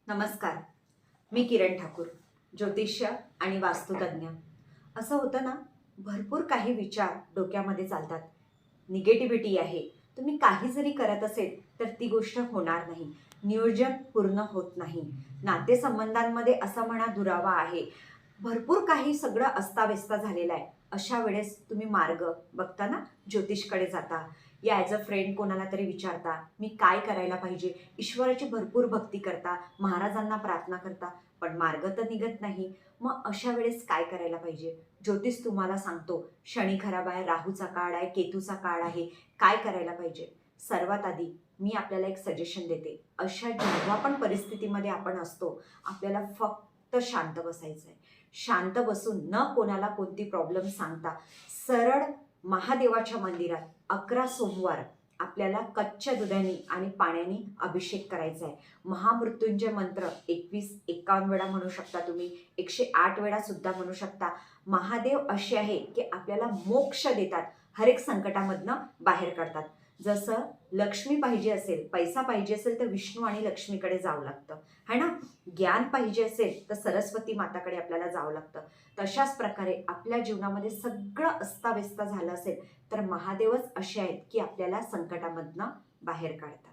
नमस्कार. मी किरण ठाकूर, ज्योतिष्य आणि वास्तुतज्ञ. असं होतं ना, भरपूर काही विचार डोक्यामध्ये चालतात. निगेटिव्हिटी आहे. तुम्ही काही जरी करत असेल तर ती गोष्ट होणार नाही. नियोजन पूर्ण होत नाही. नातेसंबंधांमध्ये असं म्हणा दुरावा आहे. भरपूर काही सगळं अस्ताव्यस्त झालेलं आहे. अशा वेळेस तुम्ही मार्ग बघताना ज्योतिषकडे जाता या ॲज अ फ्रेंड कोणाला तरी विचारता, मी काय करायला पाहिजे? ईश्वराची भरपूर भक्ती करता, महाराजांना प्रार्थना करता, पण मार्ग तर निघत नाही. मग अशा वेळेस काय करायला पाहिजे? ज्योतिष तुम्हाला सांगतो, शनी खराब आहे, राहूचा काळ आहे, केतूचा काळ आहे, काय करायला पाहिजे? सर्वात आधी मी आपल्याला एक सजेशन देते. अशा जेव्हा पण परिस्थितीमध्ये आपण असतो, आपल्याला फक्त शांत बसायचं आहे. शांत बसून न कोणाला कोणती प्रॉब्लेम सांगता सरळ महादेवाच्या मंदिरात 11 सोमवार आपल्याला कच्च्या दुधाने आणि पाण्याने अभिषेक करायचा आहे. महामृत्युंजय मंत्र 21-51 वेळा म्हणू शकता तुम्ही, 108 वेळा सुद्धा म्हणू शकता. महादेव असे आहे की आपल्याला मोक्ष देतात, हर एक संकटामधनं बाहेर काढतात. जसं लक्ष्मी पाहिजे असेल, पैसा पाहिजे असेल तर विष्णू आणि लक्ष्मीकडे जावं लागतं, है ना? ज्ञान पाहिजे असेल तर सरस्वती माताकडे आपल्याला जावं लागतं. तशाच प्रकारे आपल्या जीवनामध्ये सगळं अस्ताव्यस्त झालं असेल तर महादेवच असे आहेत की आपल्याला संकटामधनं बाहेर काढतात.